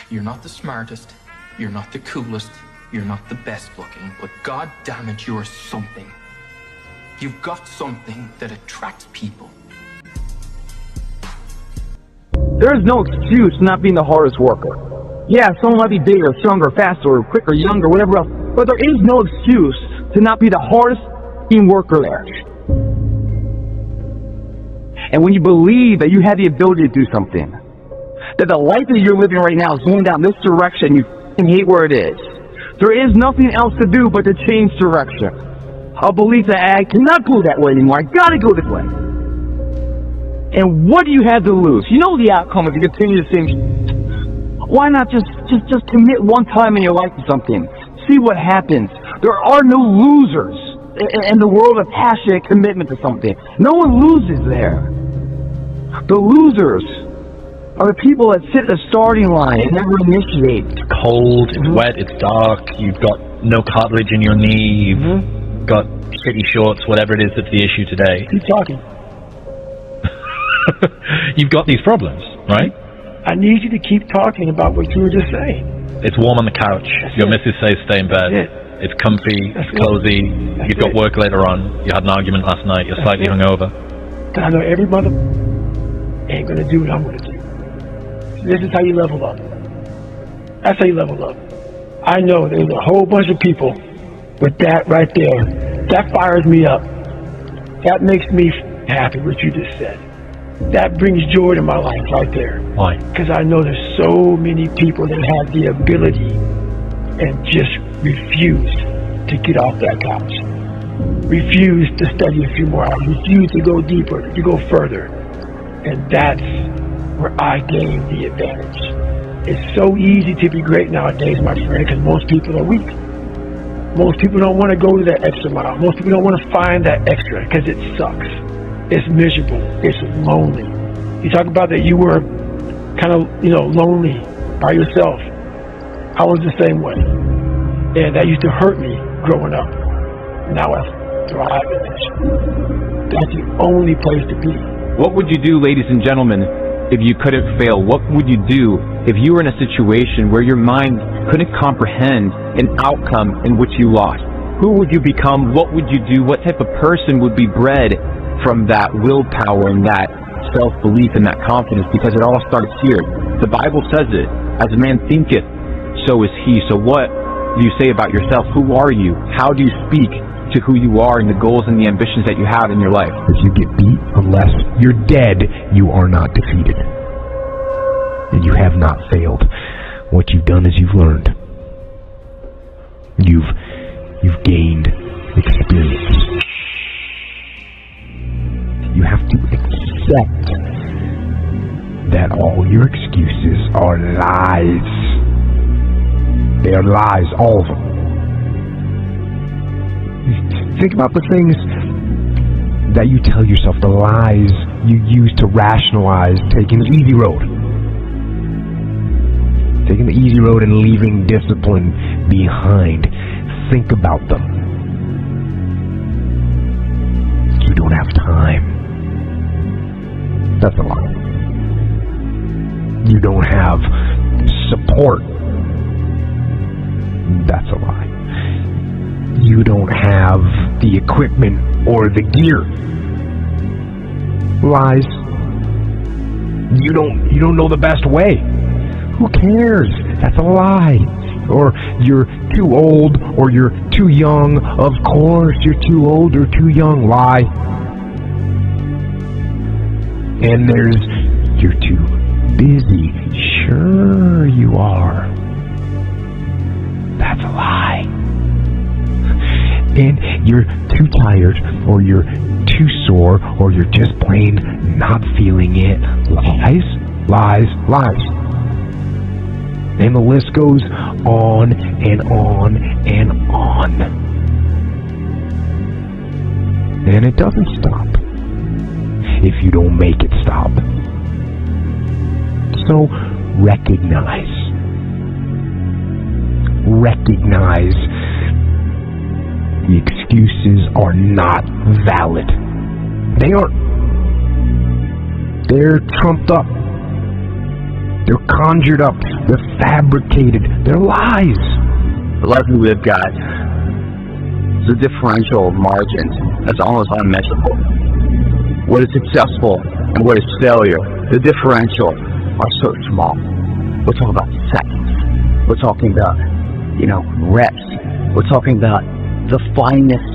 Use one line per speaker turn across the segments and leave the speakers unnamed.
You're not the smartest, you're not the coolest, you're not the best looking, but god damn it, you're something. You've got something that attracts people.
There is no excuse for not being the hardest worker. Yeah, someone might be bigger, stronger, faster, quicker, younger, whatever else, but there is no excuse to not be the hardest team worker there. And when you believe that you have the ability to do something, that the life that you're living right now is going down this direction, you hate where it is. There is nothing else to do but to change direction. A belief that I cannot go that way anymore, I gotta go this way. And what do you have to lose? You know the outcome if you continue the same. Why not just commit one time in your life to something? See what happens. There are no losers in the world of passionate commitment to something. No one loses there. The losers are the people that sit at the starting line and never initiate.
It's cold, it's wet, it's dark, you've got no cartilage in your knee, you've got shitty shorts, whatever it is that's the issue today.
Keep talking.
You've got these problems, right?
I need you to keep talking about what you were just saying.
It's warm on the couch. Your missus says stay in bed. It's comfy, it's cozy. You've got work later on. You had an argument last night. You're slightly hungover.
I know every mother ain't gonna do what I'm gonna do. This is how you level up. That's how you level up. I know there's a whole bunch of people, but that right there, that fires me up. That makes me happy, what you just said. That brings joy to my life right there.
Why?
Because I know there's so many people that have the ability and just refuse to get off that couch. Refuse to study a few more hours. Refuse to go deeper, to go further. And that's where I gain the advantage. It's so easy to be great nowadays, my friend, because most people are weak. Most people don't want to go to that extra mile. Most people don't want to find that extra because it sucks. It's miserable. It's lonely. You talk about that you were kind of, lonely by yourself. I was the same way. And that used to hurt me growing up. Now I thrive in it. That's the only place to be.
What would you do, ladies and gentlemen, if you couldn't fail? What would you do if you were in a situation where your mind couldn't comprehend an outcome in which you lost? Who would you become? What would you do? What type of person would be bred from that willpower and that self-belief and that confidence? Because it all starts here. The Bible says it. As a man thinketh, so is he. So what do you say about yourself? Who are you? How do you speak to who you are and the goals and the ambitions that you have in your life?
If you get beat, unless you're dead, you are not defeated. And you have not failed. What you've done is you've learned. You've gained experience. You have to accept that all your excuses are lies. They are lies, all of them. Think about the things that you tell yourself, the lies you use to rationalize taking the easy road. Taking the easy road and leaving discipline behind. Think about them. You don't have time. That's a lie. You don't have support. That's a lie. You don't have the equipment or the gear. Lies. You don't know the best way. Who cares? That's a lie. Or you're too old, or you're too young. Of course you're too old or too young. Lie. And there's you're too busy. Sure you are. That's a lie. And you're too tired, or you're too sore, or you're just plain not feeling it. Lies, lies, lies. And the list goes on and on and on. And it doesn't stop if you don't make it stop. So recognize the excuses are not valid. They aren't. They're trumped up. They're conjured up. They're fabricated. They're lies.
The life we've got is a differential of margins that's almost unmeasurable. What is successful and what is failure, the differential are so small. We're talking about seconds. We're talking about, reps. We're talking about the finest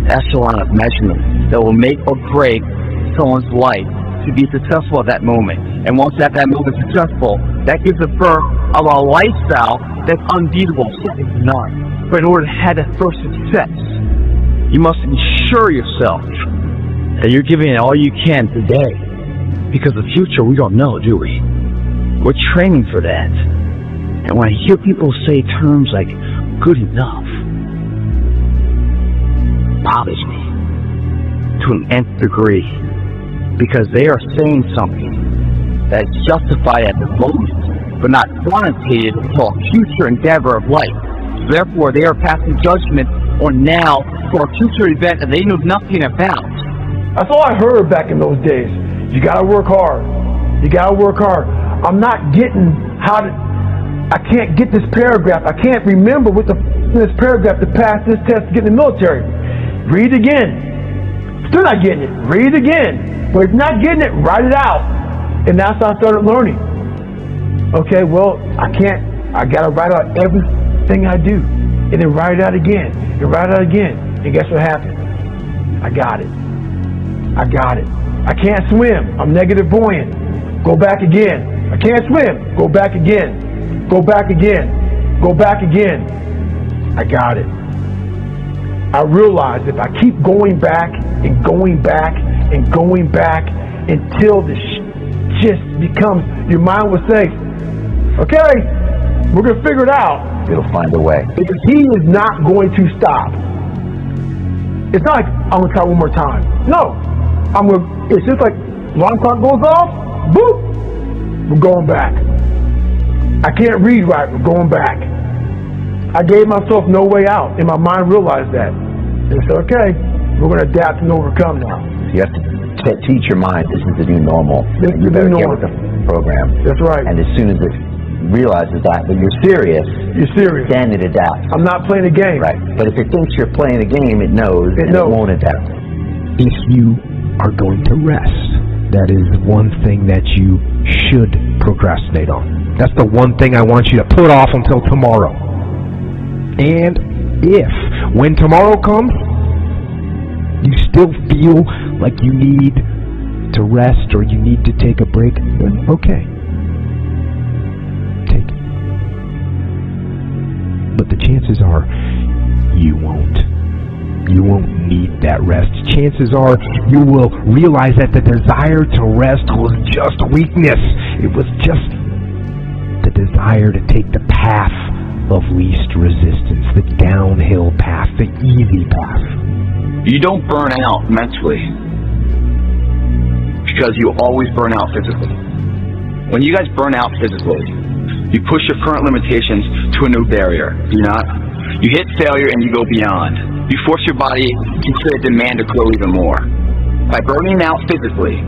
echelon of measurement that will make or break someone's life to be successful at that moment. And once that moment is successful, that gives the birth of a lifestyle that's unbeatable, second to none. But in order to have that first success, you must ensure yourself that you're giving it all you can today. Because the future, we don't know, do we? We're training for that. And when I hear people say terms like good enough, it bothers me to an nth degree. Because they are saying something that is justified at the moment, but not quantitative for a future endeavor of life. Therefore, they are passing judgment on now for a future event that they know nothing about.
That's all I heard back in those days. You gotta work hard. You gotta work hard. I'm not getting I can't get this paragraph. I can't remember what this paragraph to pass this test to get in the military. Read it again. Still not getting it. Read it again. But if you're not getting it, write it out. And that's how I started learning. Okay, well, I gotta write out everything I do. And then write it out again. And write it out again. And guess what happened? I got it. I can't swim. I'm negative buoyant. Go back again. I can't swim. Go back again. Go back again. Go back again. I got it. I realized if I keep going back and going back and going back until this just becomes, your mind will say, okay, we're going to figure it out.
It'll find a way.
Because he is not going to stop. It's not like I'm going to try one more time. No. It's just like alarm clock goes off, boop, we're going back. I can't read right, we're going back. I gave myself no way out, and my mind realized that. And I said, okay, we're going to adapt and overcome now.
You have to teach your mind this is the new normal. You better get with the program.
That's right.
And as soon as it realizes that you're serious, then it adapts.
I'm not playing a game.
Right. But if it thinks you're playing a game, it knows. It won't adapt.
If you are going to rest, that is one thing that you should procrastinate on. That's the one thing I want you to put off until tomorrow. And if, when tomorrow comes, you still feel like you need to rest or you need to take a break, then okay. Take it. But the chances are you won't. You won't need that rest. Chances are you will realize that the desire to rest was just weakness. It was just the desire to take the path of least resistance, the downhill path, the easy path.
You don't burn out mentally because you always burn out physically. When you guys burn out physically, you push your current limitations to a new barrier. Do you not? You hit failure and you go beyond. You force your body to create a demand to grow even more. By burning out physically,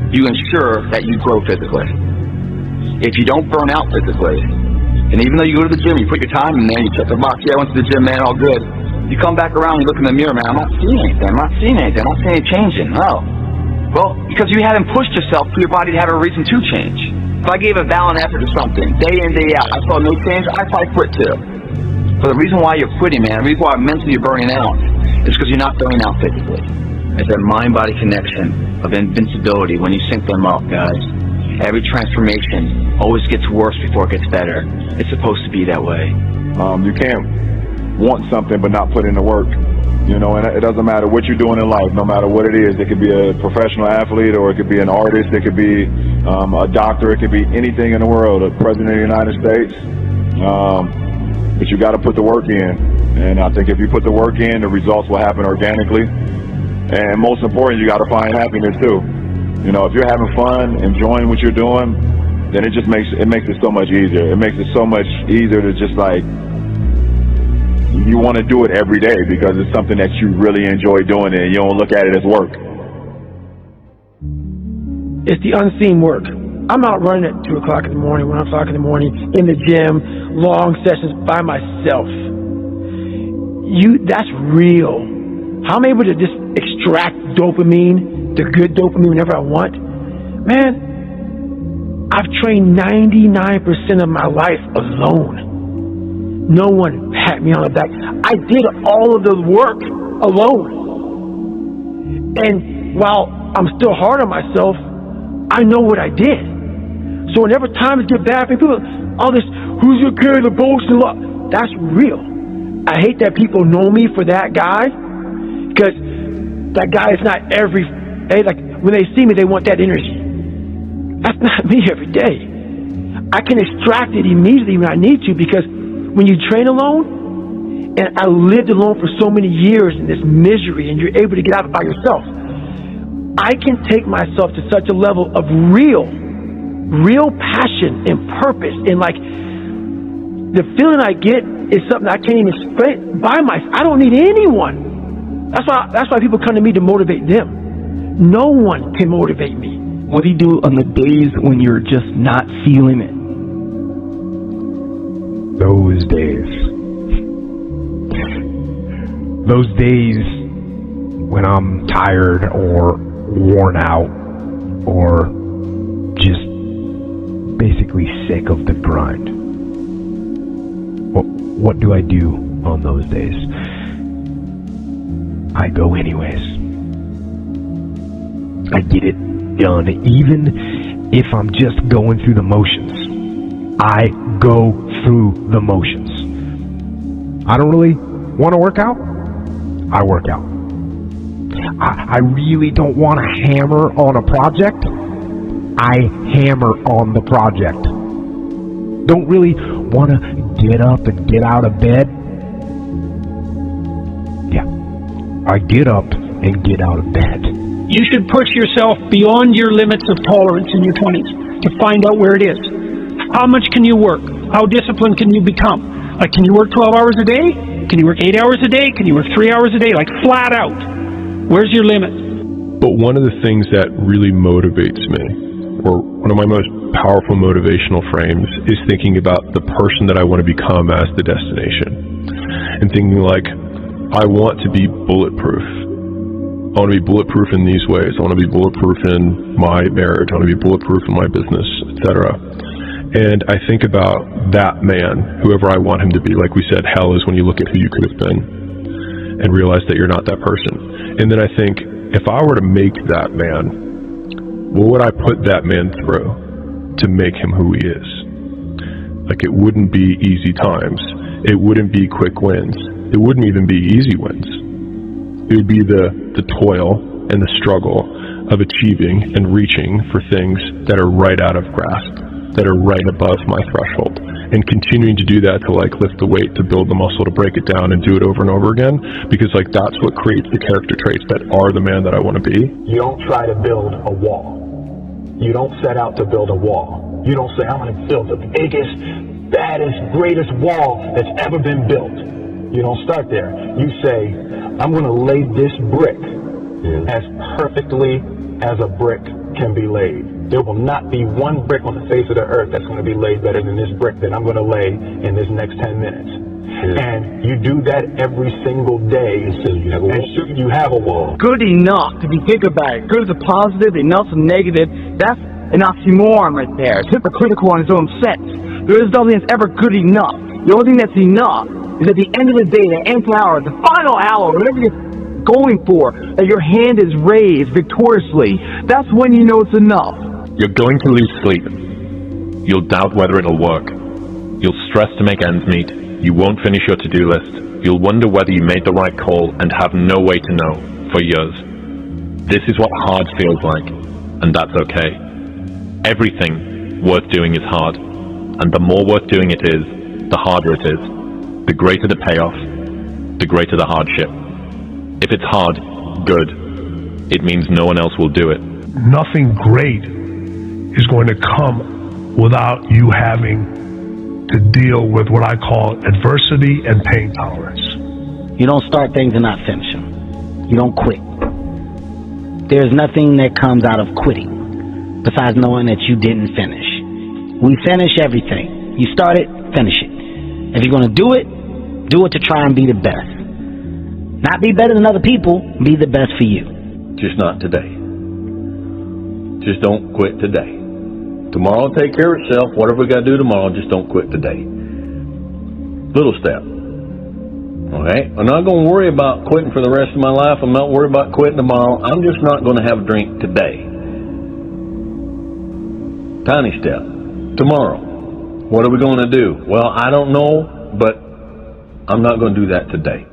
you ensure that you grow physically. If you don't burn out physically, and even though you go to the gym, you put your time in there, you check the box, yeah, I went to the gym, man, all good. You come back around, you look in the mirror, man, I'm not seeing anything, I'm not seeing any changing. Oh. Well, because you haven't pushed yourself for your body to have a reason to change. If I gave a valiant effort to something, day in, day out, I saw no change, I'd probably quit too. But the reason why you're quitting, man, the reason why mentally you're burning out is because you're not burning out physically. It's that mind-body connection of invincibility when you sync them up, guys. Every transformation always gets worse before it gets better. It's supposed to be that way.
You can't want something but not put in the work. And it doesn't matter what you're doing in life, no matter what it is. It could be a professional athlete, or it could be an artist, it could be a doctor, it could be anything in the world, a president of the United States. But you got to put the work in. And I think if you put the work in, the results will happen organically. And most important, you got to find happiness too. If you're having fun, enjoying what you're doing, then it makes it so much easier. It makes it so much easier to just like, you want to do it every day because it's something that you really enjoy doing and you don't look at it as work.
It's the unseen work. I'm out running at 2 o'clock in the morning, 1 o'clock in the morning, in the gym, long sessions by myself. That's real. How I'm able to just extract dopamine, the good dopamine whenever I want. Man, I've trained 99% of my life alone. No one pat me on the back. I did all of the work alone. And while I'm still hard on myself, I know what I did. So whenever times get bad for people, all this, who's your carry the boast and love? That's real. I hate that people know me for that guy, because that guy is not like when they see me, they want that energy. That's not me every day. I can extract it immediately when I need to, because when you train alone, and I lived alone for so many years in this misery, and you're able to get out of it by yourself, I can take myself to such a level of real passion and purpose, and like the feeling I get is something I can't even explain by myself. I don't need anyone. That's why people come to me to motivate them. No one can motivate me.
What do you do on the days when you're just not feeling it?
Those days when I'm tired or worn out or just basically sick of the grind. What do I do on those days? I go anyways. I get it done, even if I'm just going through the motions. I go through the motions. I don't really want to work out. I work out. I really don't want to hammer on a project. I hammer on the project. Don't really want to get up and get out of bed. Yeah, I get up and get out of bed.
You should push yourself beyond your limits of tolerance in your 20s to find out where it is. How much can you work? How disciplined can you become? Like, can you work 12 hours a day? Can you work 8 hours a day? Can you work 3 hours a day? Like, flat out. Where's your limit?
But one of the things that really motivates me, or one of my most powerful motivational frames, is thinking about the person that I want to become as the destination. And thinking like, I want to be bulletproof. I want to be bulletproof in these ways. I want to be bulletproof in my marriage. I want to be bulletproof in my business, etc. And I think about that man, whoever I want him to be. Like we said, hell is when you look at who you could have been and realize that you're not that person. And then I think, if I were to make that man, what would I put that man through to make him who he is? Like, it wouldn't be easy times. It wouldn't be quick wins. It wouldn't even be easy wins. It would be the toil and the struggle of achieving and reaching for things that are right out of grasp, that are right above my threshold, and continuing to do that to like lift the weight, to build the muscle, to break it down and do it over and over again, because like that's what creates the character traits that are the man that I want to be.
You don't try to build a wall. You don't set out to build a wall. You don't say, I'm going to build the biggest, baddest, greatest wall that's ever been built. You don't start there. You say, I'm going to lay this brick as perfectly as a brick can be laid. There will not be one brick on the face of the earth that's going to be laid better than this brick that I'm going to lay in this next 10 minutes. And you do that every single day, and you have a wall.
Good enough, if you think about it, good is a positive, enough is a negative. That's an oxymoron right there. It's hypocritical in its own sense. There is nothing that's ever good enough. The only thing that's enough is at the end of the day, the nth hour, the final hour, whatever you're going for, that your hand is raised victoriously. That's when you know it's enough.
You're going to lose sleep. You'll doubt whether it'll work. You'll stress to make ends meet. You won't finish your to-do list. You'll wonder whether you made the right call and have no way to know for years. This is what hard feels like, and that's okay. Everything worth doing is hard, and the more worth doing it is, the harder it is. The greater the payoff, the greater the hardship. If it's hard, good. It means no one else will do it.
Nothing great is going to come without you having to deal with what I call adversity and pain tolerance.
You don't start things and not finish them. You don't quit. There's nothing that comes out of quitting. besides knowing that you didn't finish. We finish everything. You start it, finish it. If you're going to do it to try and be the best. Not be better than other people, be the best for you.
Just not today. Just don't quit today. Tomorrow will take care of itself. Whatever we got to do tomorrow, just don't quit today. Little step. Okay? I'm not going to worry about quitting for the rest of my life. I'm not worried about quitting tomorrow. I'm just not going to have a drink today. Tiny step. Tomorrow. What are we going to do? Well, I don't know, but I'm not going to do that today.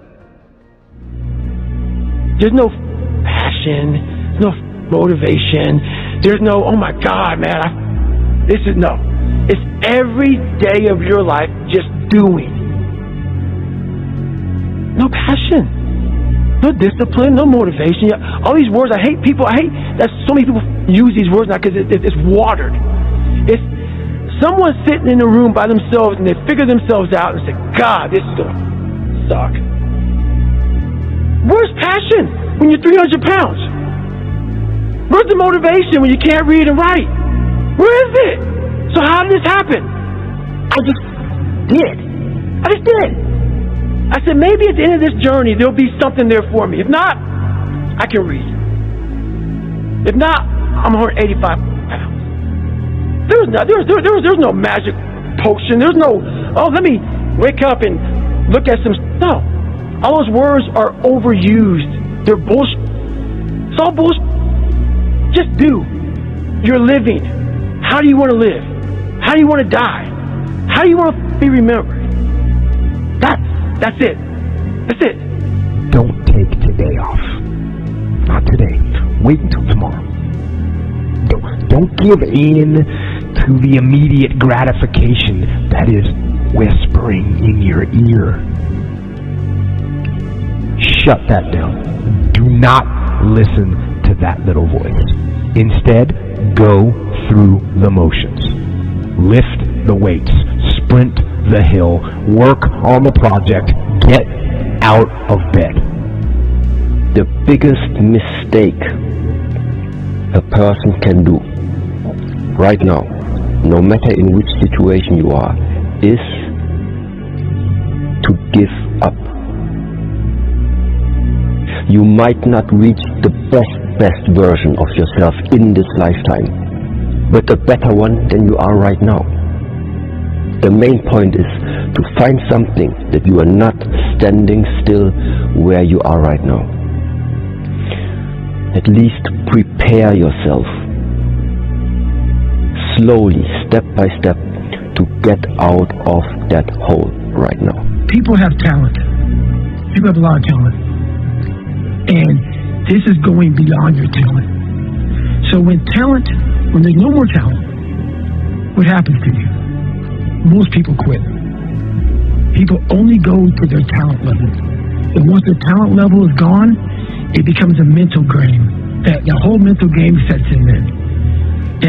There's no passion, there's no motivation, there's no, oh my God, man, no. It's every day of your life just doing. No passion, no discipline, no motivation. All these words, I hate that so many people use these words now because it's watered. It's someone sitting in a room by themselves and they figure themselves out and say, God, this is going to suck. Where's passion when you're 300 pounds? Where's the motivation when you can't read and write? Where is it? So how did this happen? I just did. I said, maybe at the end of this journey, there'll be something there for me. If not, I can read. If not, I'm 185 pounds. There's no magic potion. There's no, let me wake up and look at some, no. All those words are overused. They're bullshit. It's all bullshit. Just do. You're living. How do you want to live? How do you want to die? How do you want to be remembered? That's it. That's it.
Don't take today off. Not today. Wait until tomorrow. Don't give in to the immediate gratification that is whispering in your ear. Shut that down. Do not listen to that little voice. Instead, go through the motions. Lift the weights. Sprint the hill. Work on the project. Get out of bed.
The biggest mistake a person can do right now, no matter in which situation you are, is to give up. You might not reach the best version of yourself in this lifetime, but a better one than you are right now. The main point is to find something that you are not standing still where you are right now. At least prepare yourself slowly, step by step, to get out of that hole right now.
People have talent. People have a lot of talent. And this is going beyond your talent. So when there's no more talent, what happens to you? Most people quit. People only go to their talent level. And once their talent level is gone, it becomes a mental game. The whole mental game sets in then.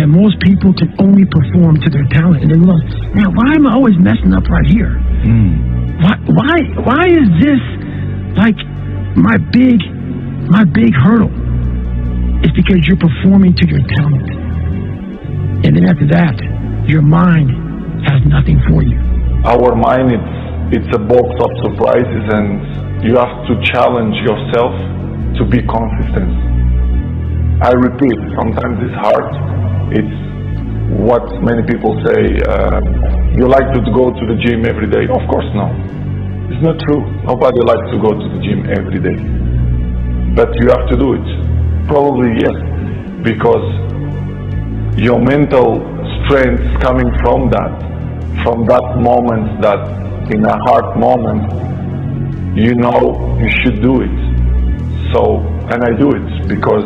And most people can only perform to their talent. And they realize, man, why am I always messing up right here? Why is this like my big hurdle? It's because you're performing to your talent. And then after that, your mind has nothing for you.
Our mind, it's a box of surprises, and you have to challenge yourself to be consistent. I repeat, sometimes it's hard. It's what many people say, you like to go to the gym every day. Of course no. It's not true. Nobody likes to go to the gym every day. But you have to do it. Probably yes, because your mental strength is coming from that moment, that in a hard moment, you know you should do it. So, and I do it because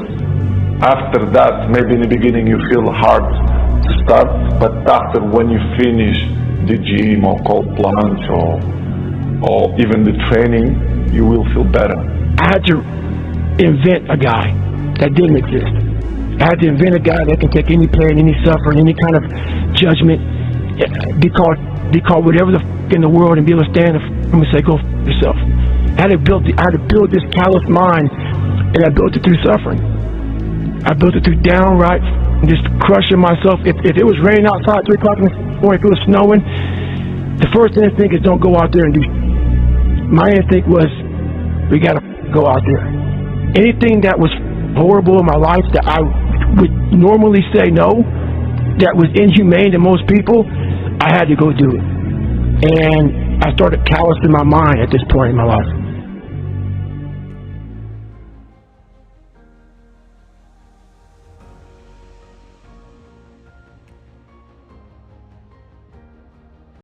after that, maybe in the beginning you feel hard to start, but after when you finish the gym or cold plunge or even the training, you will feel better.
I had to invent a guy that didn't exist. I had to invent a guy that can take any pain, any suffering, any kind of judgment, be called whatever the in the world, and be able to stand and say, go yourself. I had to build this callous mind, and I built it through suffering. I built it through downright just crushing myself. If it was raining outside 3 o'clock in the morning, if it was snowing, the first instinct is don't go out there and do. My instinct was, we gotta go out there. Anything that was horrible in my life that I would normally say no, that was inhumane to most people, I had to go do it. And I started callousing my mind at this point in my life.